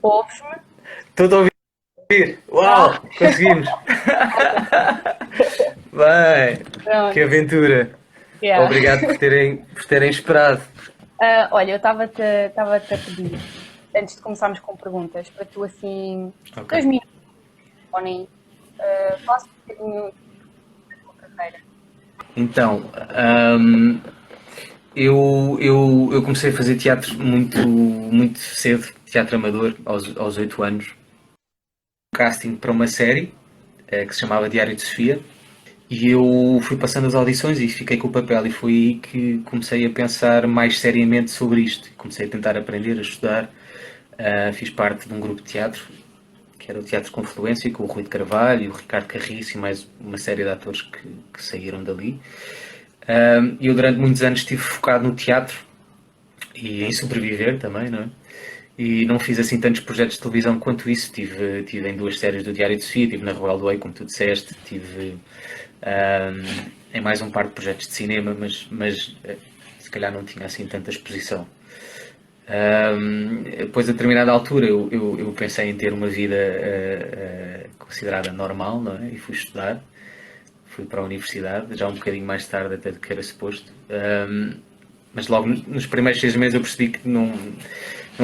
Ouves-me? Estou a ouvir! Uau! Conseguimos! Bem, que Pronto. aventura! Yeah. Obrigado por terem esperado. Olha, eu estava-te a pedir, antes de começarmos com perguntas, para tu assim, Ok. 2 minutos, ou nem, falas um bocadinho da tua carreira. Então, ahm, eu comecei a fazer teatro muito cedo, teatro amador, aos 8 anos. Um casting para uma série que se chamava Diário de Sofia. E eu fui passando as audições e fiquei com o papel, e foi aí que comecei a pensar mais seriamente sobre isto. Comecei a tentar aprender, a estudar. Fiz parte de um grupo de teatro, que era o Teatro Confluência, com o Rui de Carvalho, o Ricardo Carriço e mais uma série de atores que saíram dali. E eu durante muitos anos estive focado no teatro e em sobreviver também, não é? E não fiz assim tantos projetos de televisão quanto isso. Tive em 2 séries do Diário de Sofia, estive na Royal Way, como tu disseste, tive em mais um par de projetos de cinema, mas se calhar não tinha assim tanta exposição. Depois, a determinada altura, eu pensei em ter uma vida considerada normal, não é? E fui estudar, fui para a universidade, já um bocadinho mais tarde até do que era suposto. Mas logo nos primeiros 6 meses eu percebi que não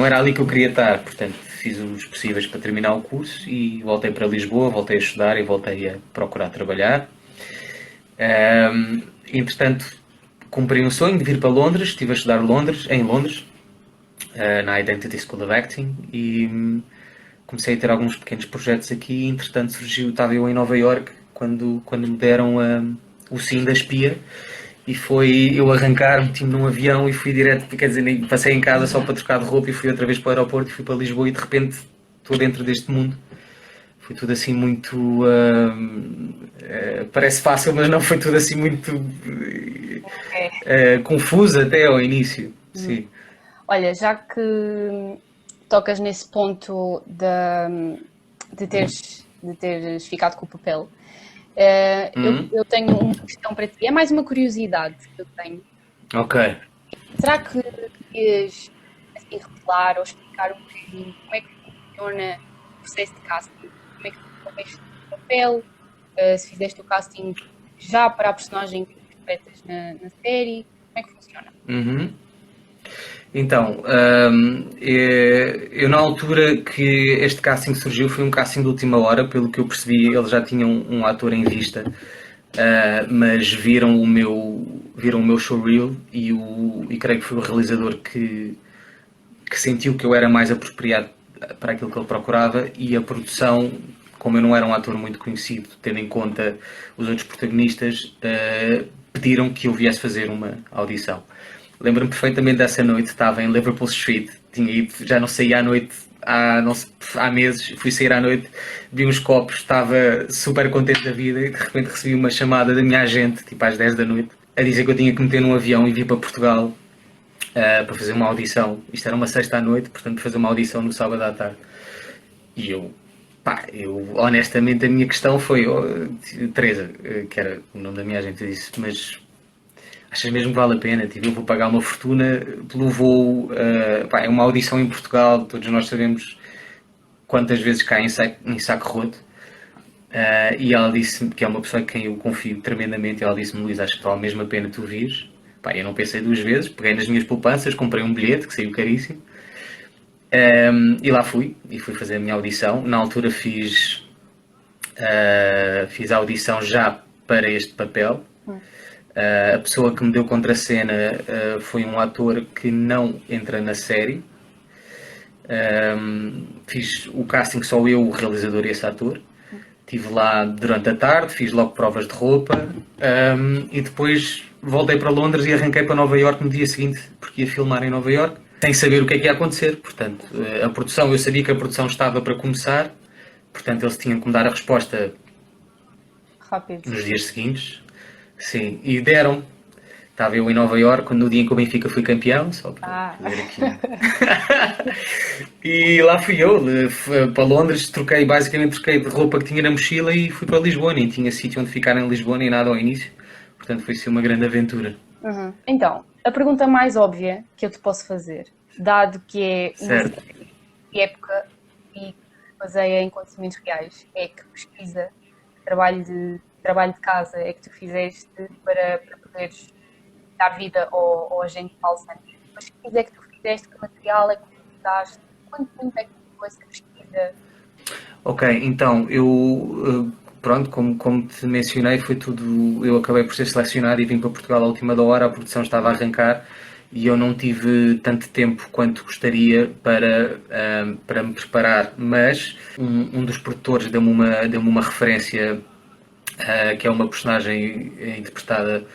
era ali que eu queria estar, portanto fiz os possíveis para terminar o curso e voltei para Lisboa, voltei a estudar e voltei a procurar trabalhar. Entretanto, cumpri um sonho de vir para Londres, estive a estudar em Londres, na Identity School of Acting, e comecei a ter alguns pequenos projetos aqui. Entretanto, estava eu em Nova York quando me deram o sim da espia, e foi eu arrancar, meti-me num avião e fui direto, quer dizer, nem passei em casa só para trocar de roupa e fui outra vez para o aeroporto e fui para Lisboa, e de repente estou dentro deste mundo. Foi tudo assim muito. Parece fácil, mas não, foi tudo assim muito Ok. confuso até ao início. Sim. Olha, já que tocas nesse ponto de teres ficado com o papel, eu tenho uma questão para ti. É mais uma curiosidade que eu tenho. Ok. Será que querias assim, revelar ou explicar um bocadinho como é que funciona o processo de casting? Como é que tu escolheste o papel? Se fizeste o casting já para a personagem que interpretas na série? Como é que funciona? Uhum. Então, eu na altura que este casting surgiu foi um casting de última hora, pelo que eu percebi, eles já tinham um ator em vista, mas viram o meu showreel, e creio que foi o realizador que sentiu que eu era mais apropriado para aquilo que ele procurava, e a produção, como eu não era um ator muito conhecido, tendo em conta os outros protagonistas, pediram que eu viesse fazer uma audição. Lembro-me perfeitamente dessa noite, estava em Liverpool Street, tinha ido, já não saía à noite há meses, fui sair à noite, vi uns copos, estava super contente da vida, e de repente recebi uma chamada da minha agente, tipo às 10 da noite, a dizer que eu tinha que meter num avião e vir para Portugal, para fazer uma audição. Isto era uma sexta à noite, portanto fazer uma audição no sábado à tarde. E eu honestamente a minha questão foi, Teresa, que era o nome da minha agente, eu disse, mas achas mesmo que vale a pena? Tipo, eu vou pagar uma fortuna pelo voo, é uma audição em Portugal, todos nós sabemos quantas vezes cai em saco roto. E ela disse que é uma pessoa em quem eu confio tremendamente, e ela disse-me: Luís, acho que vale mesmo a pena tu vires. Eu não pensei 2 vezes, peguei nas minhas poupanças, comprei um bilhete que saiu caríssimo, e lá fui, e fui fazer a minha audição. Na altura fiz a audição já para este papel. A pessoa que me deu contracena foi um ator que não entra na série. Fiz o casting só eu, o realizador e esse ator. Estive lá durante a tarde, fiz logo provas de roupa, e depois voltei para Londres e arranquei para Nova Iorque no dia seguinte, porque ia filmar em Nova Iorque, sem saber o que é que ia acontecer. Portanto, a produção, eu sabia que a produção estava para começar, portanto eles tinham que me dar a resposta Rápido. nos dias seguintes. Sim, e deram. Estava eu em Nova Iorque no dia em que o Benfica foi campeão, só para Ah, fazer aqui. E lá fui eu, para Londres, basicamente troquei de roupa que tinha na mochila e fui para Lisboa. Nem tinha sítio onde ficar em Lisboa, nem nada ao início. Portanto, foi-se uma grande aventura. então, a pergunta mais óbvia que eu te posso fazer, dado que é uma Certo. época baseia em acontecimentos reais. É que pesquisa, trabalho de casa é que tu fizeste para poderes dar vida ao agente Paulo Santos? Que pesquisa é que tu fizeste? Que material é que tu usaste? Quanto tempo é que ficou essa pesquisa? Ok, então pronto, como te mencionei, foi tudo. Eu acabei por ser selecionado e vim para Portugal à última da hora, a produção estava a arrancar e eu não tive tanto tempo quanto gostaria para me preparar, mas um dos produtores deu-me uma referência, que é uma personagem interpretada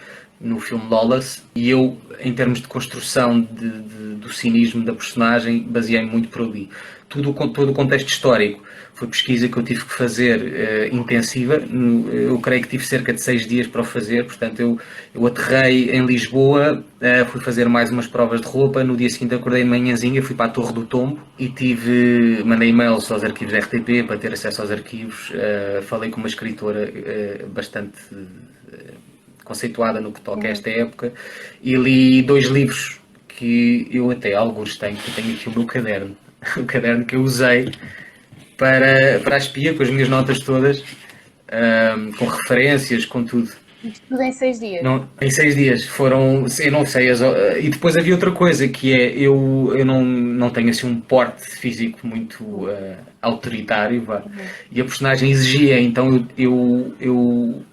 no filme Lawless, e eu, em termos de construção do cinismo da personagem, baseei-me muito por ali. Todo o contexto histórico foi pesquisa que eu tive que fazer, intensiva. Eu creio que tive cerca de 6 dias para o fazer, portanto eu aterrei em Lisboa, fui fazer mais umas provas de roupa, no dia seguinte acordei de manhãzinha, fui para a Torre do Tombo e mandei e-mails aos arquivos da RTP para ter acesso aos arquivos, falei com uma escritora bastante conceituada no que toca a esta época, e li 2 livros que eu até alguns tenho, que eu tenho aqui o meu caderno, o caderno que eu usei para a espia, com as minhas notas todas, com referências, com tudo. Isto tudo em 6 dias? Não, em 6 dias foram, eu não sei, e depois havia outra coisa, que é, eu não tenho assim um porte físico muito autoritário, vá, e a personagem exigia, então eu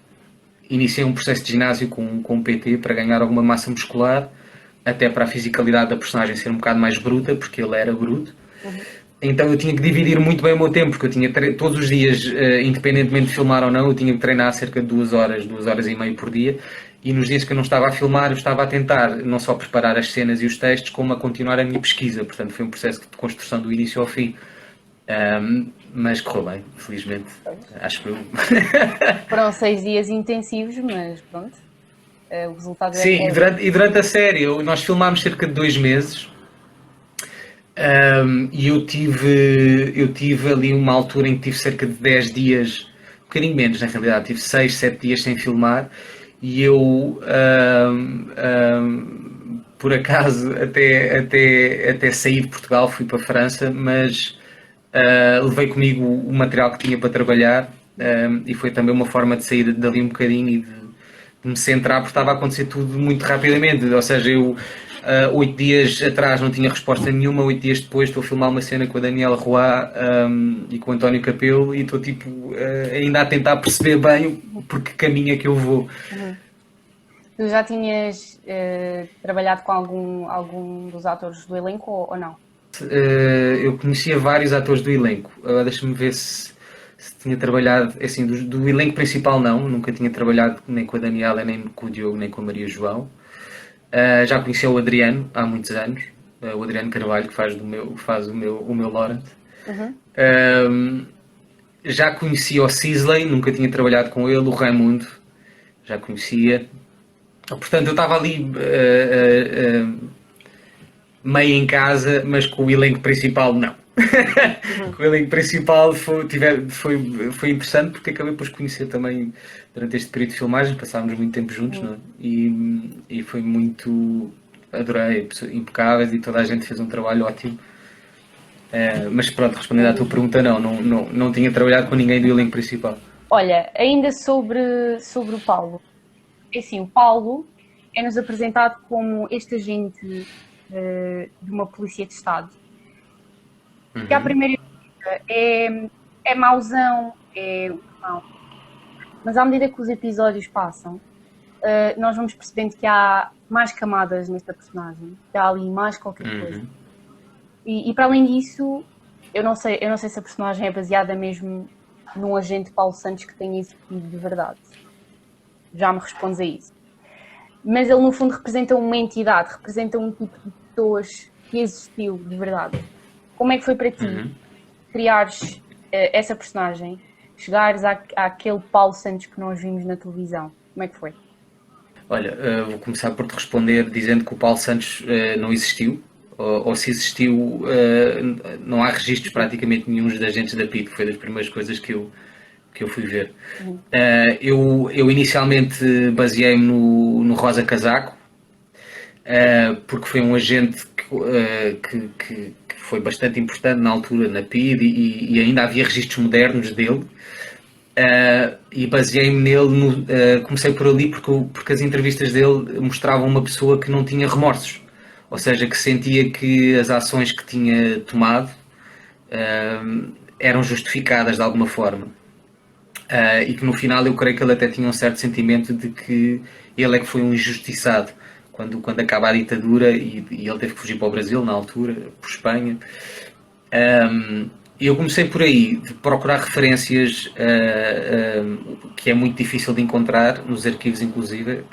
iniciei um processo de ginásio com um PT para ganhar alguma massa muscular, até para a fisicalidade da personagem ser um bocado mais bruta, porque ele era bruto. Então eu tinha que dividir muito bem o meu tempo, porque eu tinha todos os dias, independentemente de filmar ou não, eu tinha que treinar cerca de 2 horas e meia por dia, e nos dias que eu não estava a filmar, eu estava a tentar não só preparar as cenas e os textos, como a continuar a minha pesquisa. Portanto, foi um processo de construção do início ao fim. Mas correu bem, felizmente, acho que eu. Foram 6 dias intensivos, mas pronto, o resultado Sim, é... e durante a série, nós filmámos cerca de 2 meses. E eu tive ali uma altura em que tive cerca de 10 dias, um bocadinho menos na realidade, tive 6, 7 dias sem filmar, e eu, por acaso, até saí de Portugal, fui para a França, mas levei comigo o material que tinha para trabalhar, e foi também uma forma de sair dali um bocadinho e de me centrar, porque estava a acontecer tudo muito rapidamente. Ou seja, eu 8 dias atrás não tinha resposta nenhuma, 8 dias depois estou a filmar uma cena com a Daniela Roy e com o António Capelo, e estou tipo ainda a tentar perceber bem por que caminho é que eu vou. Tu já tinhas trabalhado com algum dos atores do elenco ou não? Eu conhecia vários atores do elenco. Deixa-me ver se tinha trabalhado, assim, do elenco principal não, nunca tinha trabalhado nem com a Daniela, nem com o Diogo, nem com a Maria João. Já conhecia o Adriano há muitos anos, o Adriano Carvalho, que faz o meu Lawrence. Já conhecia o Sisley, nunca tinha trabalhado com ele, o Raimundo, já conhecia. Portanto, eu estava ali meio em casa, mas com o elenco principal não. Com o elenco principal foi interessante, porque acabei por conhecer também durante este período de filmagem, passámos muito tempo juntos, não é? E foi muito, adorei, impecáveis, e toda a gente fez um trabalho ótimo. Mas pronto, respondendo à tua pergunta, não tinha trabalhado com ninguém do elenco principal. Olha, ainda sobre o Paulo. É assim, o Paulo é-nos apresentado como este agente de uma polícia de Estado. Que à primeira vista é mauzão, é mau. Mas à medida que os episódios passam, nós vamos percebendo que há mais camadas nesta personagem, que há ali mais qualquer coisa. E para além disso, eu não sei se a personagem é baseada mesmo num agente Paulo Santos que tenha existido de verdade. Já me respondes a isso. Mas ele no fundo representa uma entidade, representa um tipo de pessoas que existiu de verdade. Como é que foi para ti criares essa personagem, chegares àquele Paulo Santos que nós vimos na televisão? Como é que foi? Olha, vou começar por te responder dizendo que o Paulo Santos não existiu, ou se existiu, não há registros praticamente nenhum de agentes da PID, que foi das primeiras coisas que eu fui ver. Eu inicialmente baseei-me no Rosa Casaco, porque foi um agente que foi bastante importante na altura na PID e ainda havia registros modernos dele. E baseei-me nele, comecei por ali porque as entrevistas dele mostravam uma pessoa que não tinha remorsos, ou seja, que sentia que as ações que tinha tomado eram justificadas de alguma forma. E que no final eu creio que ele até tinha um certo sentimento de que ele é que foi um injustiçado quando acaba a ditadura e ele teve que fugir para o Brasil na altura, por Espanha. Eu comecei por aí, de procurar referências que é muito difícil de encontrar, nos arquivos inclusive.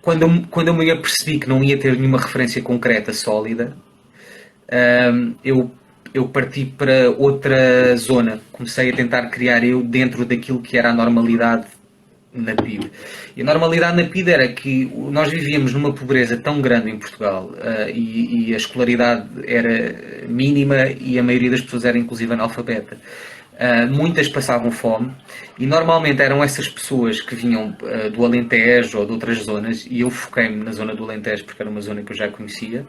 Quando eu me apercebi que não ia ter nenhuma referência concreta, sólida, eu parti para outra zona. Comecei a tentar criar eu dentro daquilo que era a normalidade na PIDE. E a normalidade na PIDE era que nós vivíamos numa pobreza tão grande em Portugal e a escolaridade era mínima e a maioria das pessoas era inclusive analfabeta. Muitas passavam fome e normalmente eram essas pessoas que vinham do Alentejo ou de outras zonas, e eu foquei-me na zona do Alentejo porque era uma zona que eu já conhecia,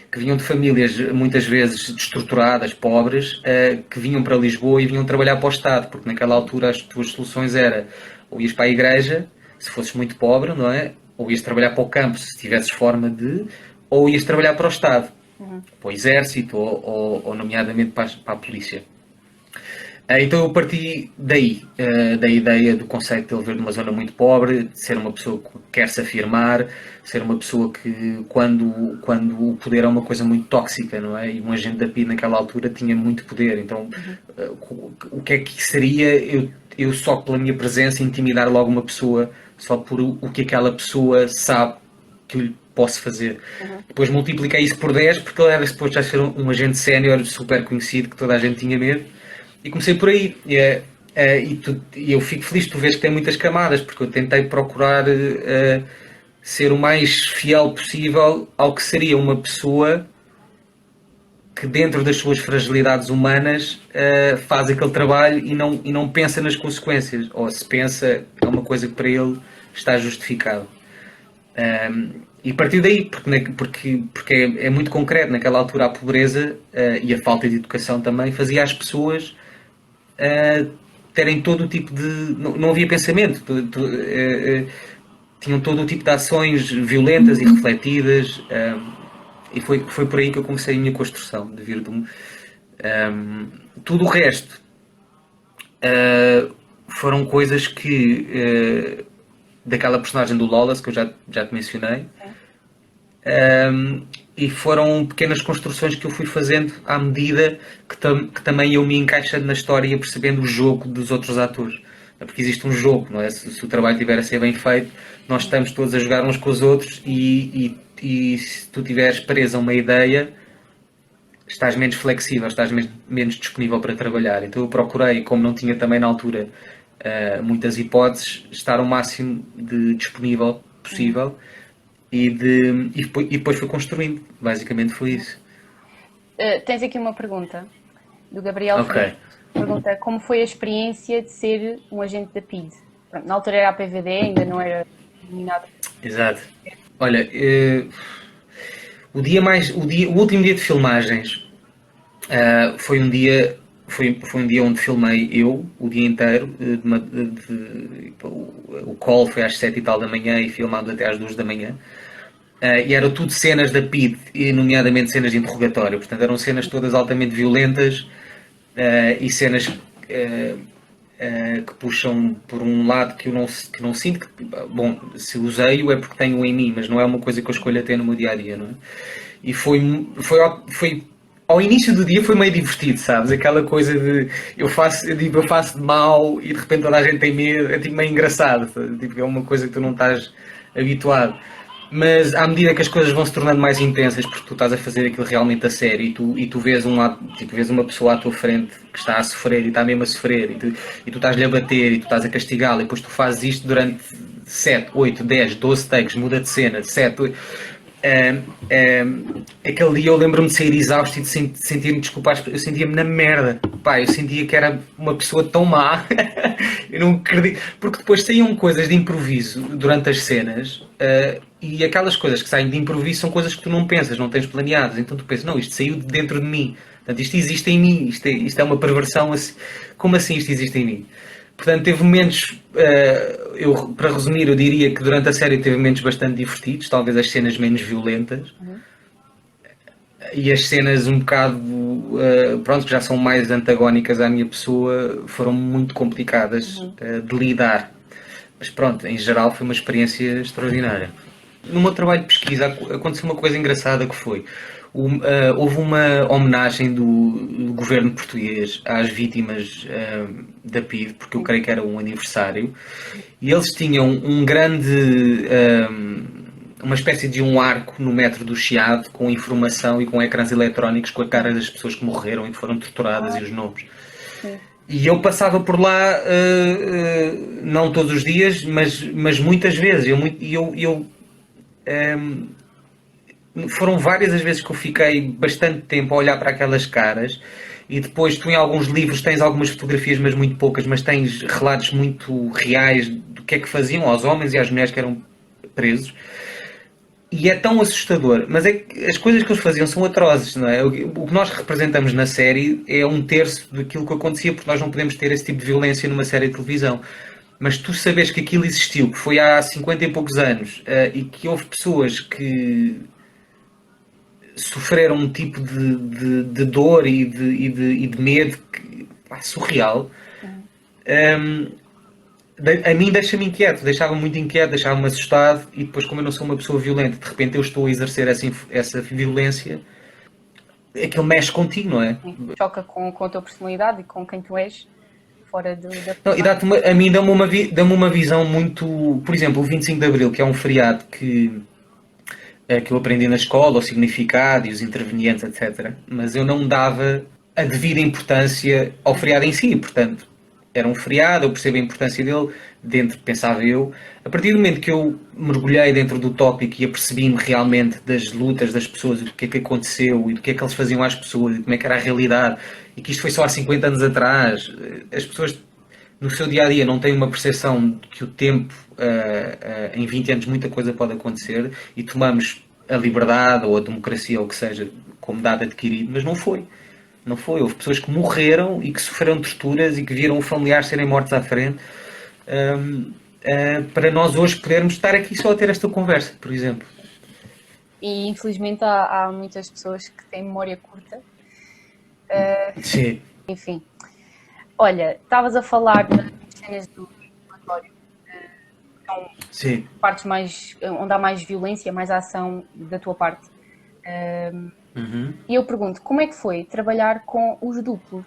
que vinham de famílias muitas vezes destruturadas, pobres, que vinham para Lisboa e vinham trabalhar para o Estado, porque naquela altura as tuas soluções eram ou ias para a igreja, se fosses muito pobre, não é? Ou ias trabalhar para o campo, se tivesses forma de, ou ias trabalhar para o Estado, para o Exército ou nomeadamente para a polícia. Então eu parti daí, da ideia do conceito de ele vir de uma zona muito pobre, de ser uma pessoa que quer se afirmar, ser uma pessoa que quando o poder é uma coisa muito tóxica, não é? E um agente da PIDE naquela altura tinha muito poder, então o que é que seria eu só pela minha presença intimidar logo uma pessoa, só por o que aquela pessoa sabe que eu lhe posso fazer. Depois multipliquei isso por 10 porque ele era suposto já ser um agente sénior super conhecido, que toda a gente tinha medo. E comecei por aí, e eu fico feliz, tu vês que tem muitas camadas, porque eu tentei procurar ser o mais fiel possível ao que seria uma pessoa que dentro das suas fragilidades humanas faz aquele trabalho e não pensa nas consequências, ou se pensa é uma coisa que para ele está justificado. E a partir daí, porque é muito concreto, naquela altura a pobreza e a falta de educação também fazia as pessoas terem todo o tipo de... Não havia pensamento, tinham todo o tipo de ações violentas e refletidas, e foi por aí que eu comecei a minha construção, de vir de tudo o resto foram coisas que daquela personagem do Lawless que eu já te mencionei, e foram pequenas construções que eu fui fazendo à medida que também eu me encaixando na história e percebendo o jogo dos outros atores. Porque existe um jogo, não é? Se o trabalho estiver a ser bem feito, nós estamos todos a jogar uns com os outros e se tu estiveres preso a uma ideia, estás menos flexível, estás menos disponível para trabalhar. Então eu procurei, como não tinha também na altura muitas hipóteses, estar o máximo de disponível possível. E depois fui construindo. Basicamente foi isso. Tens aqui uma pergunta do Gabriel. Ok. Pergunta como foi a experiência de ser um agente da PIDE. Pronto, na altura era a PVD, ainda não era nominado. Exato. Olha, o último dia de filmagens foi um dia onde filmei eu o dia inteiro. O call foi às 7 e tal da manhã e filmado até às 2 da manhã. E eram tudo cenas da PIDE, e nomeadamente cenas de interrogatório. Portanto, eram cenas todas altamente violentas e cenas que puxam por um lado que eu não sinto. Bom, se usei-o é porque tenho em mim, mas não é uma coisa que eu escolho ter no meu dia-a-dia, não é? E foi ao início do dia foi meio divertido, sabes? Aquela coisa de eu faço de mal e de repente toda a gente tem medo, é tipo meio engraçado, tipo, é uma coisa que tu não estás habituado. Mas à medida que as coisas vão se tornando mais intensas, porque tu estás a fazer aquilo realmente a sério e tu vês vês uma pessoa à tua frente que está a sofrer e está mesmo a sofrer e tu estás-lhe a bater e tu estás a castigá-la e depois tu fazes isto durante 7, 8, 10, 12 takes, muda de cena, 7, 8, Aquele dia eu lembro-me de sair exausto e de sentir-me desculpado, eu sentia-me na merda, pá, eu sentia que era uma pessoa tão má, eu não acredito, porque depois saíam coisas de improviso durante as cenas, e aquelas coisas que saem de improviso são coisas que tu não pensas, não tens planeadas, então tu pensas, não, isto saiu de dentro de mim, portanto isto existe em mim, isto é uma perversão, assim, como assim isto existe em mim? Portanto, teve momentos, para resumir, eu diria que durante a série teve momentos bastante divertidos, talvez as cenas menos violentas, e as cenas um bocado, pronto, que já são mais antagónicas à minha pessoa, foram muito complicadas de lidar. Mas pronto, em geral foi uma experiência extraordinária. No meu trabalho de pesquisa aconteceu uma coisa engraçada que foi, houve uma homenagem do governo português às vítimas da PIDE, porque eu creio que era um aniversário, e eles tinham um grande, uma espécie de um arco no metro do Chiado com informação e com ecrãs eletrónicos com a cara das pessoas que morreram e que foram torturadas e os nomes. E eu passava por lá, não todos os dias, mas muitas vezes. Foram várias as vezes que eu fiquei bastante tempo a olhar para aquelas caras, e depois tu em alguns livros tens algumas fotografias, mas muito poucas, mas tens relatos muito reais do que é que faziam aos homens e às mulheres que eram presos. E é tão assustador, mas é que as coisas que eles faziam são atrozes, não é? O que nós representamos na série é um terço daquilo que acontecia, porque nós não podemos ter esse tipo de violência numa série de televisão. Mas tu sabes que aquilo existiu, que foi há 50 e poucos anos, e que houve pessoas que sofreram um tipo de dor e de medo que, pá, surreal. A mim deixa-me inquieto, deixava-me muito inquieto, deixava-me assustado, e depois, como eu não sou uma pessoa violenta, de repente eu estou a exercer essa violência, aquilo mexe contigo, não é? Choca com a tua personalidade e com quem tu és fora da não, e a mim dá-me uma visão muito... Por exemplo, o 25 de Abril, que é um feriado que eu aprendi na escola, o significado e os intervenientes, etc. Mas eu não dava a devida importância ao feriado em si, portanto, era um feriado, eu percebo a importância dele, pensava eu. A partir do momento que eu mergulhei dentro do tópico e apercebi-me realmente das lutas das pessoas, e do que é que aconteceu, e do que é que eles faziam às pessoas, e como é que era a realidade, e que isto foi só há 50 anos atrás, as pessoas no seu dia-a-dia não têm uma percepção de que o tempo, em 20 anos muita coisa pode acontecer, e tomamos a liberdade ou a democracia ou o que seja como dado adquirido, mas não foi. Não foi. Houve pessoas que morreram e que sofreram torturas e que viram familiares serem mortos à frente, para nós hoje podermos estar aqui só a ter esta conversa, por exemplo. E infelizmente há muitas pessoas que têm memória curta. Sim. Enfim. Olha, estavas a falar das cenas do relatório, são Sim. partes mais, onde há mais violência, mais ação da tua parte. E eu pergunto, como é que foi trabalhar com os duplos?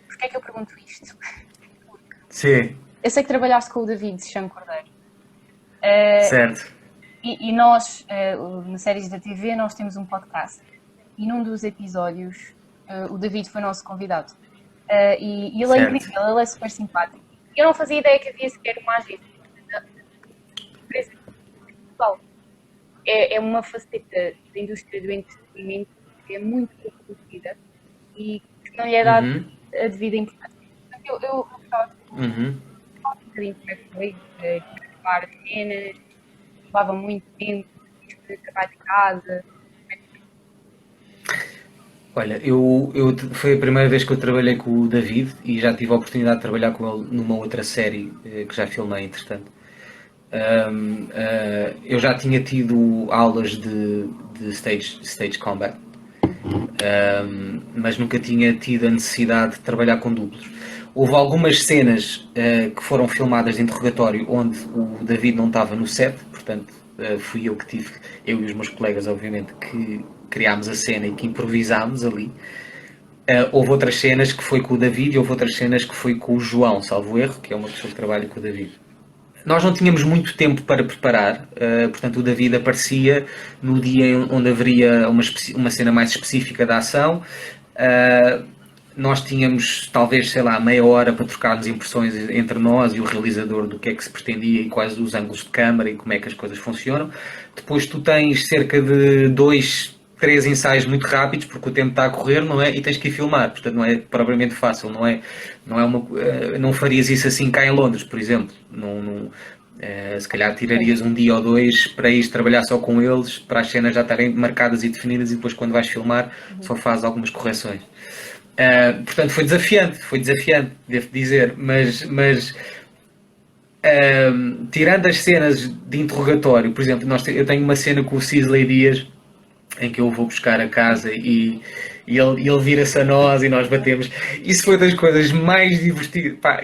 Porquê é que eu pergunto isto? Sim. Eu sei que trabalhaste com o David Chão Cordeiro. Certo. E nós, na Séries da TV, nós temos um podcast. E num dos episódios, o David foi nosso convidado. E ele é incrível, ele é super simpático. Eu não fazia ideia que havia sequer uma agência da empresa pessoal. É uma faceta da indústria do entretenimento que é muito pouco conhecida e que não lhe é dada a devida importância. Portanto, eu gostava de falar um bocadinho como é que foi, gravar cenas, levava muito tempo, de acabar de casa. Olha, foi a primeira vez que eu trabalhei com o David e já tive a oportunidade de trabalhar com ele numa outra série que já filmei, entretanto. Eu já tinha tido aulas de stage combat, mas nunca tinha tido a necessidade de trabalhar com duplos. Houve algumas cenas que foram filmadas de interrogatório onde o David não estava no set, portanto fui eu que tive, eu e os meus colegas, obviamente, que criámos a cena e que improvisámos ali. Houve outras cenas que foi com o David e houve outras cenas que foi com o João, salvo erro, que é uma pessoa que trabalha com o David. Nós não tínhamos muito tempo para preparar, portanto o David aparecia no dia onde haveria uma cena mais específica da ação. nós tínhamos talvez, sei lá, meia hora para trocarmos impressões entre nós e o realizador do que é que se pretendia e quais os ângulos de câmara e como é que as coisas funcionam. Depois tu tens cerca de 2, 3 ensaios muito rápidos, porque o tempo está a correr, não é? E tens que ir filmar, portanto não é propriamente fácil, não farias isso assim cá em Londres, por exemplo. Se calhar tirarias um dia ou dois para ir trabalhar só com eles, para as cenas já estarem marcadas e definidas e depois quando vais filmar só fazes algumas correções. Portanto foi desafiante, devo dizer, mas tirando as cenas de interrogatório, por exemplo, eu tenho uma cena com o Cisley Dias em que eu vou buscar a casa e ele vira-se a nós e nós batemos. Isso foi das coisas mais divertidas. Pá,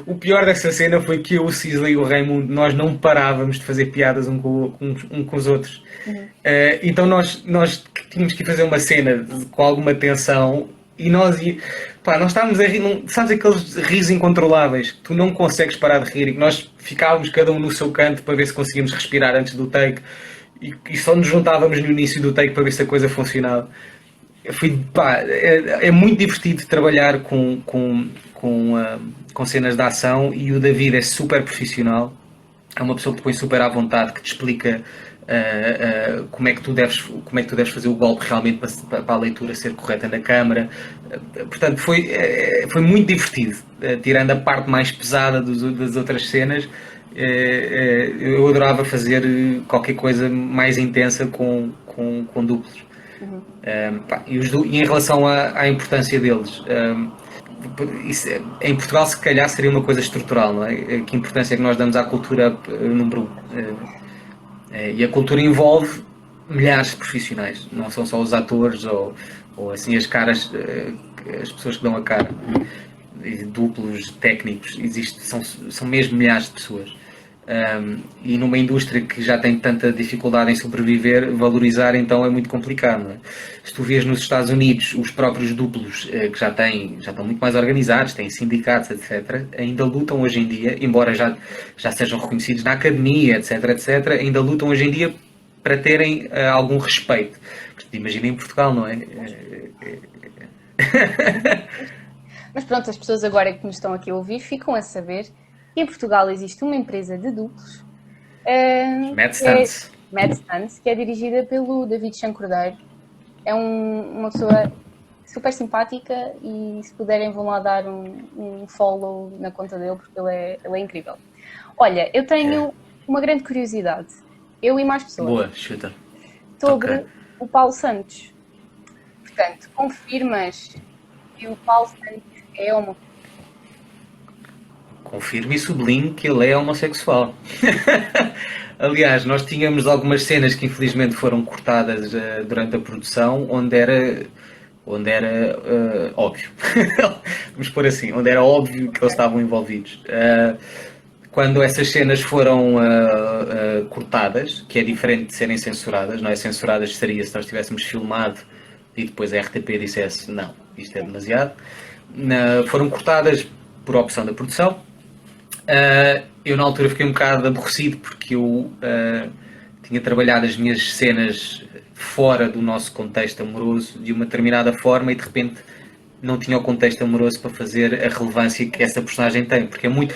o pior dessa cena foi que eu, o Cisley e o Raimundo, nós não parávamos de fazer piadas um com os outros. Então nós tínhamos que fazer uma cena com alguma tensão e nós estávamos a rir, sabes aqueles risos incontroláveis que tu não consegues parar de rir e que nós ficávamos cada um no seu canto para ver se conseguíamos respirar antes do take e só nos juntávamos no início do take para ver se a coisa funcionava. É muito divertido trabalhar com cenas de ação e o David é super profissional, é uma pessoa que te põe super à vontade, que te explica como é que tu deves fazer o golpe realmente para a leitura ser correta na câmara. Portanto, foi muito divertido, tirando a parte mais pesada das outras cenas. Eu adorava fazer qualquer coisa mais intensa com duplos. E em relação à importância deles, em Portugal se calhar seria uma coisa estrutural, não é? Que importância é que nós damos à cultura número 1? E a cultura envolve milhares de profissionais, não são só os atores ou assim as caras, as pessoas que dão a cara, duplos, técnicos, são mesmo milhares de pessoas. E numa indústria que já tem tanta dificuldade em sobreviver, valorizar então é muito complicado, não é? Se tu vês nos Estados Unidos os próprios duplos que já estão muito mais organizados, têm sindicatos, etc., ainda lutam hoje em dia, embora já sejam reconhecidos na academia, etc., ainda lutam hoje em dia para terem algum respeito. Imagina em Portugal, não é? Mas pronto, as pessoas agora que nos estão aqui a ouvir ficam a saber que em Portugal existe uma empresa de duplos, Mad Stunts, que é dirigida pelo David Chancordeiro. É uma pessoa super simpática e se puderem vão lá dar um follow na conta dele porque ele é incrível. Olha, eu tenho uma grande curiosidade, eu e mais pessoas. Boa, chuta. Sobre o Paulo Santos. Portanto, confirmas que o Paulo Santos é homossexual? Confirmo e sublinho que ele é homossexual. Aliás, nós tínhamos algumas cenas que infelizmente foram cortadas durante a produção, onde era óbvio. Vamos pôr assim, onde era óbvio que eles estavam envolvidos. Quando essas cenas foram cortadas, que é diferente de serem censuradas, não é? Censuradas seria se nós tivéssemos filmado e depois a RTP dissesse não, isto é demasiado. Foram cortadas por opção da produção. Eu na altura fiquei um bocado aborrecido porque eu tinha trabalhado as minhas cenas fora do nosso contexto amoroso de uma determinada forma e de repente não tinha o contexto amoroso para fazer a relevância que essa personagem tem, porque é muito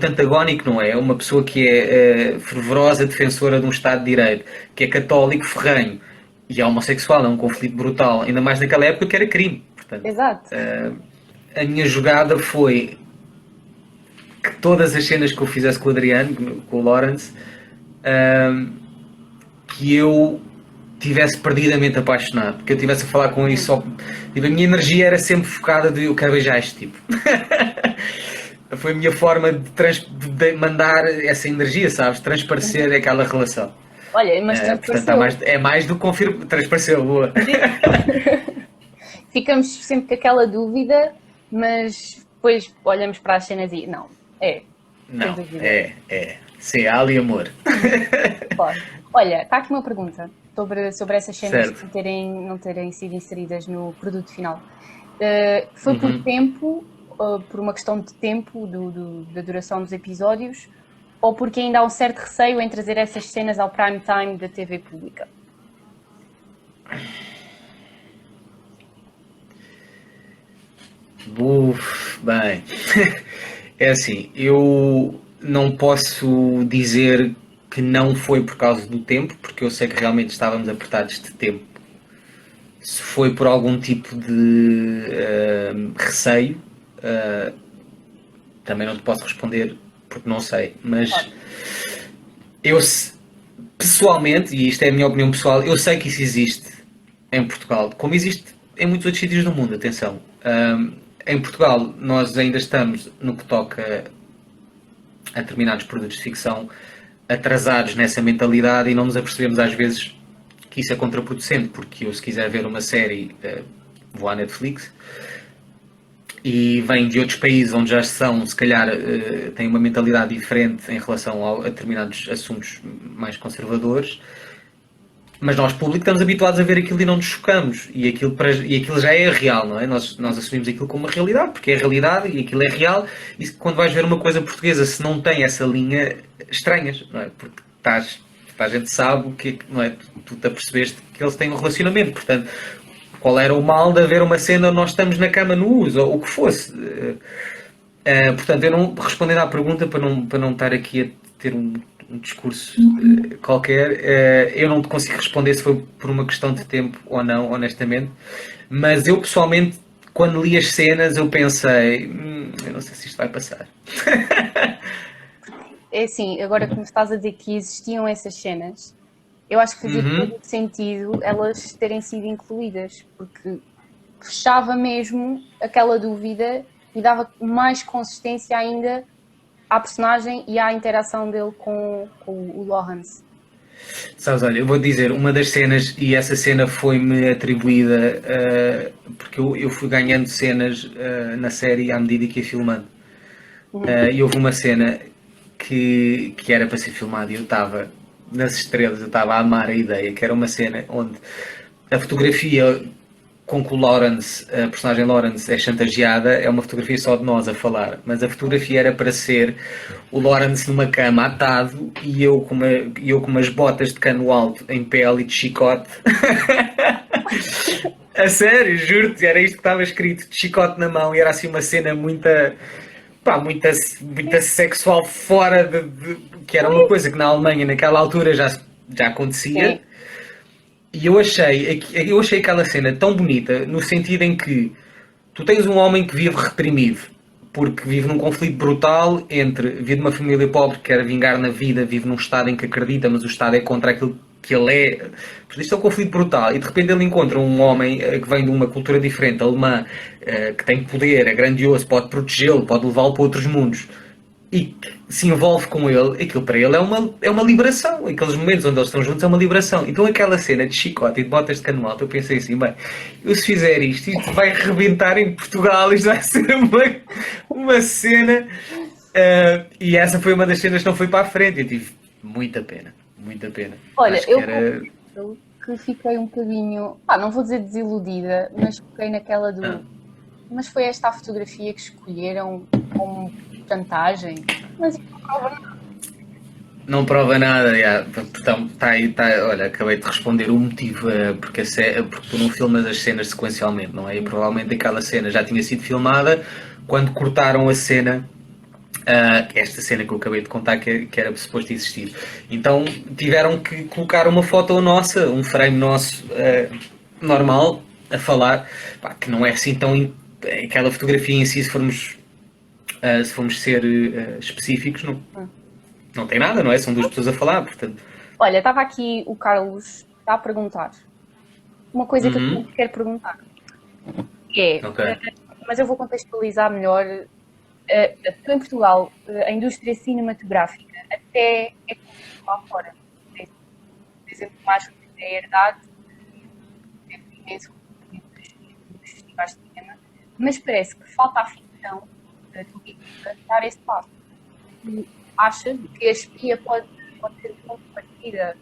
antagónico, não é? É uma pessoa que é fervorosa defensora de um Estado de Direito, que é católico ferrenho e é homossexual, é um conflito brutal, ainda mais naquela época que era crime. Portanto, exato. A minha jogada foi que todas as cenas que eu fizesse com o Adriano, com o Lawrence, que eu tivesse perdidamente apaixonado, que eu estivesse a falar com ele só. Tipo, a minha energia era sempre focada de eu quero beijar este tipo. Foi a minha forma de mandar essa energia, sabes? Transparecer aquela relação. Olha, mas transpareceu. Portanto, é mais do que confirmo. Transpareceu, boa. Ficamos sempre com aquela dúvida, mas depois olhamos para as cenas e não, não, sim, ali amor. Claro. Olha, está aqui uma pergunta sobre essas cenas não terem sido inseridas no produto final. Foi por tempo, por uma questão de tempo da duração dos episódios, ou porque ainda há um certo receio em trazer essas cenas ao prime time da TV pública? Bem, é assim, eu não posso dizer que não foi por causa do tempo, porque eu sei que realmente estávamos apertados de tempo. Se foi por algum tipo de receio, eh, também não te posso responder porque não sei. Mas Claro. eu, pessoalmente, e isto é a minha opinião pessoal, eu sei que isso existe em Portugal, como existe em muitos outros sítios do mundo, atenção. Em Portugal, nós ainda estamos, no que toca a determinados produtos de ficção, atrasados nessa mentalidade e não nos apercebemos às vezes que isso é contraproducente, porque eu, se quiser ver uma série, vou à Netflix e vem de outros países onde já são, se calhar, têm uma mentalidade diferente em relação a determinados assuntos mais conservadores, mas nós, público, estamos habituados a ver aquilo e não nos chocamos. E aquilo já é real, não é? Nós assumimos aquilo como uma realidade, porque é realidade e aquilo é real. E quando vais ver uma coisa portuguesa, se não tem essa linha, estranhas, não é? Porque a gente sabe que, não é? Tu te apercebeste que eles têm um relacionamento. Portanto, qual era o mal de haver uma cena onde nós estamos na cama nus, ou o que fosse? Portanto, eu não respondendo à pergunta para não estar aqui a ter um discurso qualquer, eu não te consigo responder se foi por uma questão de tempo ou não, honestamente. Mas eu pessoalmente, quando li as cenas, eu pensei, eu não sei se isto vai passar. É assim, agora que me estás a dizer que existiam essas cenas, eu acho que fazia todo o sentido elas terem sido incluídas, porque fechava mesmo aquela dúvida e dava mais consistência ainda à personagem e à interação dele com o Lawrence. Sabes, olha, eu vou dizer, uma das cenas, e essa cena foi-me atribuída, porque eu fui ganhando cenas na série à medida que ia filmando. E houve uma cena que era para ser filmada e eu estava nas estrelas, eu estava a amar a ideia, que era uma cena onde a fotografia com que o Lawrence, a personagem Lawrence é chantageada, é uma fotografia só de nós a falar, mas a fotografia era para ser o Lawrence numa cama atado e eu com umas botas de cano alto em pele e de chicote. A sério, juro-te, era isto que estava escrito, de chicote na mão, e era assim uma cena muita, pá, muita sexual fora que era uma coisa que na Alemanha naquela altura já acontecia. Sim. E eu achei aquela cena tão bonita no sentido em que tu tens um homem que vive reprimido porque vive num conflito brutal entre vive numa família pobre que quer vingar na vida, vive num Estado em que acredita, mas o Estado é contra aquilo que ele é. Portanto, isto é um conflito brutal. E de repente ele encontra um homem que vem de uma cultura diferente, alemã, que tem poder, é grandioso, pode protegê-lo, pode levá-lo para outros mundos e se envolve com ele, aquilo para ele é uma liberação. Aqueles momentos onde eles estão juntos é uma liberação. Então aquela cena de chicote e de botas de cano alto, eu pensei assim, bem, eu se fizer isto vai arrebentar em Portugal, isto vai ser uma cena. E essa foi uma das cenas que não foi para a frente. Eu tive muita pena, muita pena. Olha, Acho que eu era... confesso que fiquei um bocadinho, não vou dizer desiludida, mas fiquei naquela do. Mas foi esta a fotografia que escolheram como chantagem? Mas isso não prova nada. Não prova nada, yeah. Então, tá aí, olha, acabei de responder o motivo, porque tu não filmas as cenas sequencialmente, não é? E provavelmente aquela cena já tinha sido filmada quando cortaram a cena, esta cena que eu acabei de contar que era suposto existir. Então tiveram que colocar uma foto nossa, um frame nosso normal, a falar, pá, que não é assim tão... Aquela fotografia em si, se formos ser específicos, não tem nada, não é? São duas pessoas a falar, portanto. Olha, estava aqui o Carlos a perguntar uma coisa que eu também quero perguntar. Que é, Okay. mas eu vou contextualizar melhor. Tu em Portugal, a indústria cinematográfica até é como lá fora. Por exemplo, mais que a herdade, é imenso dos festivais de cinema, mas parece que falta a ficção turística dar esse passo. Acha que a espia pode ser um ponto de partida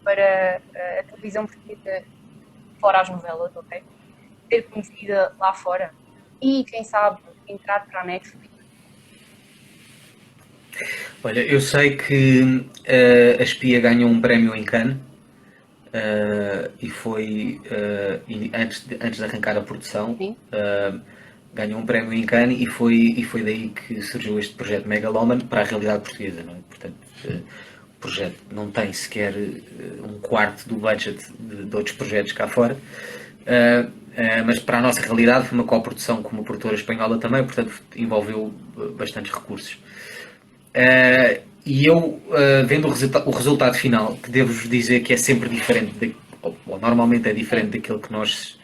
para a televisão portuguesa, fora as novelas, ok? Ser conhecida lá fora e, quem sabe, entrar para a Netflix? Olha, eu sei que a Espia ganhou um prémio em Cannes e foi antes de arrancar a produção. Sim. ganhou um prémio em Cannes e foi daí que surgiu este projeto Megalómano para a realidade portuguesa, não é? Portanto, o projeto não tem sequer um quarto do budget de outros projetos cá fora, mas para a nossa realidade foi uma coprodução com uma produtora espanhola também, portanto envolveu bastantes recursos. E eu, vendo o resultado final, que devo-vos dizer que é sempre diferente, ou normalmente é diferente daquilo que nós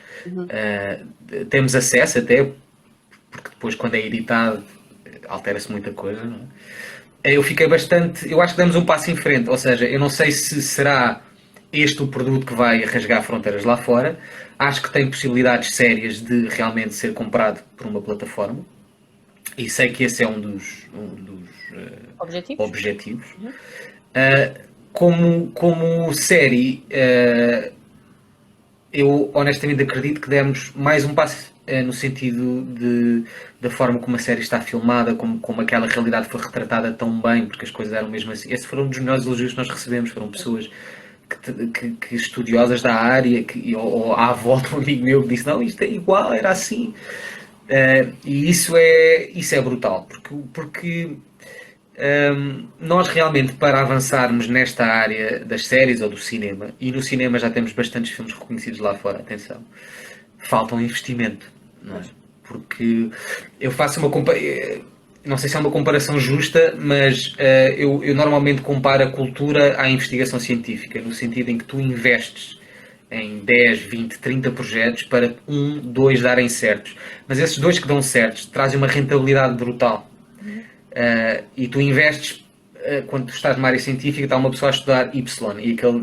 temos acesso até, porque depois quando é editado altera-se muita coisa, não é? Eu fiquei bastante, eu acho que damos um passo em frente, ou seja, eu não sei se será este o produto que vai rasgar fronteiras lá fora, acho que tem possibilidades sérias de realmente ser comprado por uma plataforma, e sei que esse é um dos objetivos. Como série, eu honestamente acredito que demos mais um passo no sentido da forma como a série está filmada, como aquela realidade foi retratada tão bem, porque as coisas eram mesmo assim. Esse foram um dos melhores elogios que nós recebemos, foram pessoas que estudiosas da área, ou à volta um amigo meu que disse, não, isto é igual, era assim. E isso é brutal, porque nós realmente, para avançarmos nesta área das séries ou do cinema, e no cinema já temos bastantes filmes reconhecidos lá fora, atenção, falta um investimento, não é? Porque eu faço não sei se é uma comparação justa, mas eu normalmente comparo a cultura à investigação científica, no sentido em que tu investes em 10, 20, 30 projetos para 1, 2 darem certos. Mas esses 2 que dão certos trazem uma rentabilidade brutal. E tu investes, quando tu estás numa área científica, está uma pessoa a estudar Y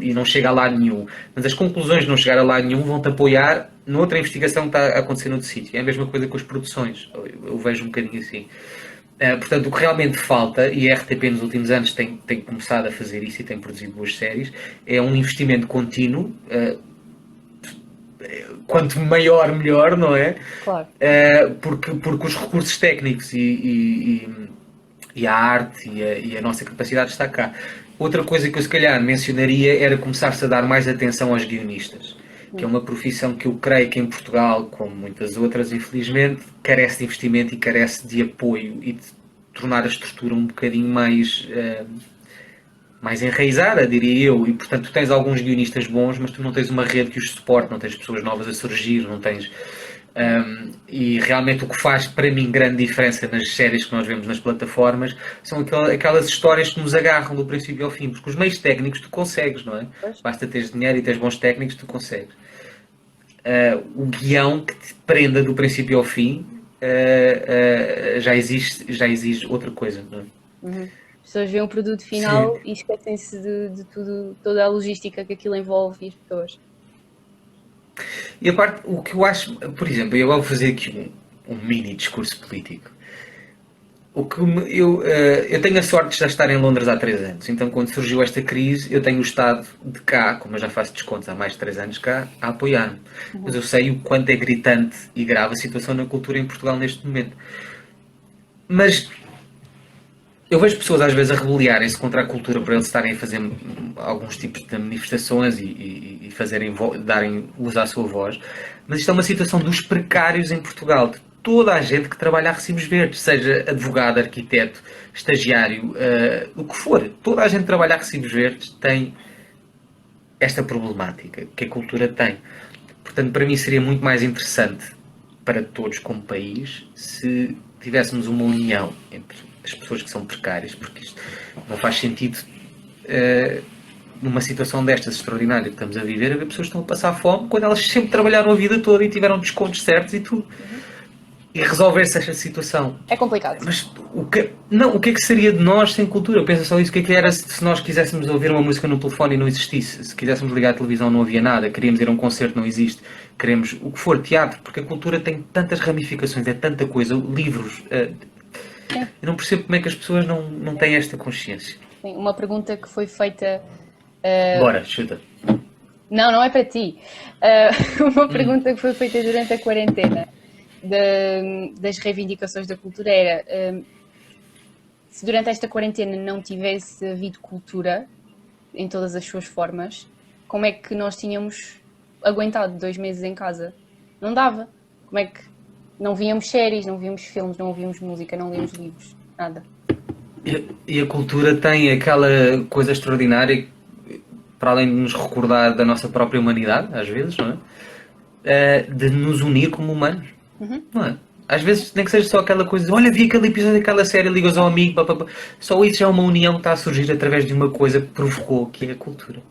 e não chega a lado nenhum. Mas as conclusões de não chegar a lado nenhum vão-te apoiar noutra investigação que está a acontecer noutro sítio. É a mesma coisa com as produções. Eu vejo um bocadinho assim. Portanto, o que realmente falta, e a RTP nos últimos anos tem começado a fazer isso e tem produzido boas séries, é um investimento contínuo. Quanto maior, melhor, não é? Claro. Porque os recursos técnicos e a arte e a nossa capacidade está cá. Outra coisa que eu se calhar mencionaria era começar-se a dar mais atenção aos guionistas, que é uma profissão que eu creio que em Portugal, como muitas outras, infelizmente, carece de investimento e carece de apoio e de tornar a estrutura um bocadinho mais enraizada, diria eu, e portanto tu tens alguns guionistas bons, mas tu não tens uma rede que os suporte, não tens pessoas novas a surgir, não tens... e realmente o que faz para mim grande diferença nas séries que nós vemos nas plataformas são aquelas histórias que nos agarram do princípio ao fim, porque os meios técnicos tu consegues, não é? Basta teres dinheiro e teres bons técnicos, tu consegues. O guião que te prenda do princípio ao fim já exige outra coisa, não é? As pessoas veem o produto final e esquecem-se de tudo, toda a logística que aquilo envolve e as pessoas. E a parte, o que eu acho, por exemplo, eu vou fazer aqui um mini discurso político. Eu tenho a sorte de já estar em Londres há 3 anos, então quando surgiu esta crise eu tenho o Estado de cá, como eu já faço descontos há mais de 3 anos cá, a apoiar-me. Mas eu sei o quanto é gritante e grave a situação na cultura em Portugal neste momento. Mas eu vejo pessoas às vezes a rebeliarem-se contra a cultura por eles estarem a fazer alguns tipos de manifestações e darem uso à sua voz, mas isto é uma situação dos precários em Portugal, de toda a gente que trabalha a recibos verdes, seja advogado, arquiteto, estagiário, o que for, toda a gente que trabalha a recibos verdes tem esta problemática que a cultura tem. Portanto, para mim seria muito mais interessante para todos como país se tivéssemos uma união entre as pessoas que são precárias, porque isto não faz sentido numa situação destas extraordinária que estamos a viver, haver pessoas que estão a passar fome quando elas sempre trabalharam a vida toda e tiveram descontos certos e tudo. E resolver-se esta situação. É complicado. Mas o que é que seria de nós sem cultura? Eu penso só isso, o que é que era se nós quiséssemos ouvir uma música no telefone e não existisse? Se quiséssemos ligar a televisão não havia nada, queríamos ir a um concerto, não existe. Queremos o que for, teatro, porque a cultura tem tantas ramificações, é tanta coisa, livros. Eu não percebo como é que as pessoas não têm esta consciência. Sim, uma pergunta que foi feita... Bora, chuta. Não é para ti. Uma pergunta que foi feita durante a quarentena das reivindicações da cultura era se durante esta quarentena não tivesse havido cultura em todas as suas formas, como é que nós tínhamos aguentado 2 meses em casa? Não dava. Como é que Não víamos séries, não víamos filmes, não ouvíamos música, não líamos livros, nada. E a cultura tem aquela coisa extraordinária, para além de nos recordar da nossa própria humanidade, às vezes, não é? De nos unir como humanos, não é? Às vezes, nem que seja só aquela coisa de, olha, vi aquele episódio daquela série, ligas ao amigo, pá, pá, pá. Só isso já é uma união que está a surgir através de uma coisa que provocou, que é a cultura.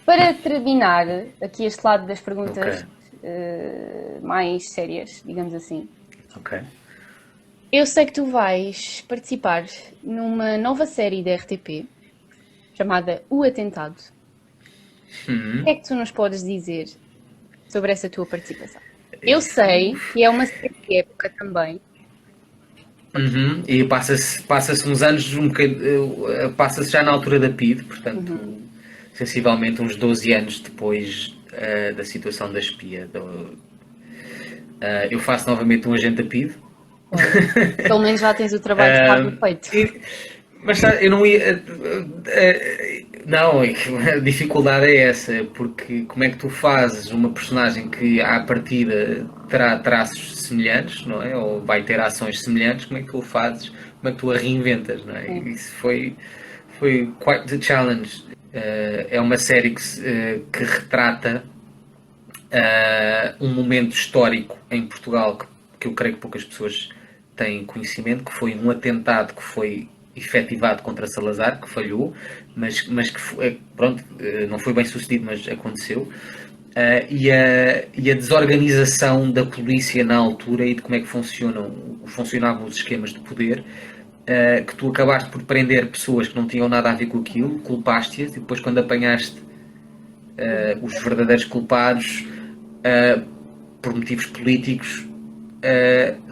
Para terminar aqui este lado das perguntas Ok. mais sérias, digamos assim, Ok. eu sei que tu vais participar numa nova série da RTP chamada O Atentado. O que é que tu nos podes dizer sobre essa tua participação? Eu sei que é uma série de época também. E passa-se uns anos, passa-se já na altura da PIDE, portanto, sensivelmente uns 12 anos depois da situação da espia. Eu faço novamente um agente da PIDE. Pelo menos já tens o trabalho de estar feito. Mas sabe, eu não ia. Não, a dificuldade é essa, porque como é que tu fazes uma personagem que à partida terá traços semelhantes, não é? Ou vai ter ações semelhantes, como é que tu o fazes, como é que tu a reinventas, não é? Isso foi quite the challenge. É uma série que retrata um momento histórico em Portugal que eu creio que poucas pessoas têm conhecimento, que foi um atentado que foi efetivado contra Salazar, que falhou, mas que foi, pronto, não foi bem sucedido, mas aconteceu. E a desorganização da polícia na altura e de como é que funcionavam os esquemas de poder, que tu acabaste por prender pessoas que não tinham nada a ver com aquilo, culpaste-as, e depois quando apanhaste os verdadeiros culpados, por motivos políticos,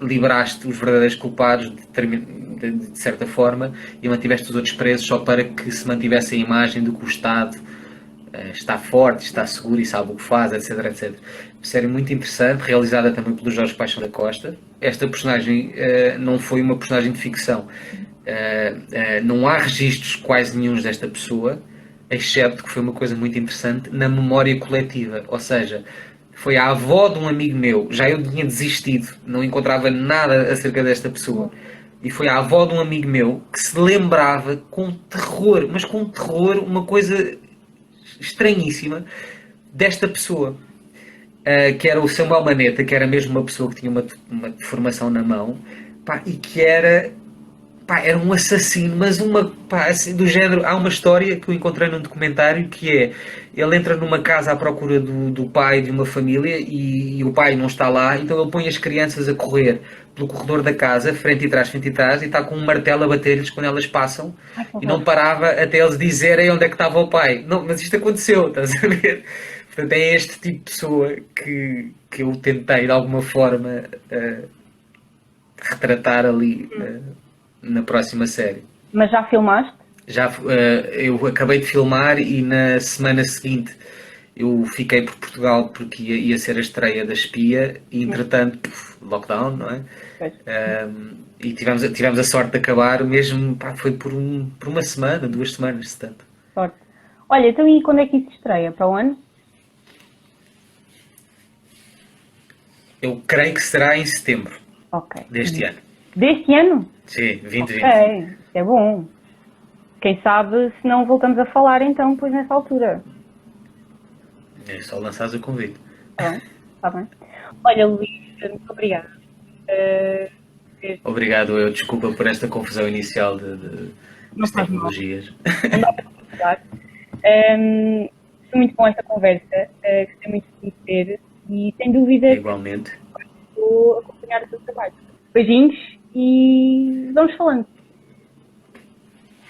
liberaste os verdadeiros culpados de certa forma e mantiveste os outros presos só para que se mantivesse a imagem de que o Estado está forte, está seguro e sabe o que faz, etc, etc. Uma série muito interessante, realizada também pelo Jorge Paixão da Costa. Esta personagem não foi uma personagem de ficção. Não há registros quase nenhuns desta pessoa, excepto que foi uma coisa muito interessante na memória coletiva, ou seja, foi a avó de um amigo meu, já eu tinha desistido, não encontrava nada acerca desta pessoa, e foi a avó de um amigo meu que se lembrava com terror, mas com terror, uma coisa estranhíssima, desta pessoa, que era o Samuel Maneta, que era mesmo uma pessoa que tinha uma deformação na mão, pá, e que era um assassino, mas assim, do género. Há uma história que eu encontrei num documentário que é: ele entra numa casa à procura do pai de uma família e o pai não está lá, então ele põe as crianças a correr pelo corredor da casa, frente e trás, e está com um martelo a bater-lhes quando elas passam, e não parava até eles dizerem onde é que estava o pai. Não, mas isto aconteceu, estás a ver? Portanto, é este tipo de pessoa que eu tentei de alguma forma retratar ali na próxima série. Mas já filmaste? Já, eu acabei de filmar e na semana seguinte eu fiquei por Portugal porque ia ser a estreia da Espia e entretanto, lockdown, não é? E tivemos a sorte de acabar mesmo, foi por uma semana, 2 semanas, se tanto. Sorte. Olha, então e quando é que isso estreia? Para o ano? Eu creio que será em setembro deste ano. Deste ano? Sim, 2020. Ok, é bom. Quem sabe se não voltamos a falar então, pois nessa altura. É só lançares o convite. Está bem. Olha, Luís, muito obrigada. Obrigado, eu desculpa por esta confusão inicial das tecnologias. Foi muito bom esta conversa, gostei muito de conhecer e sem dúvida igualmente vou acompanhar o teu trabalho. Beijinhos e vamos falando.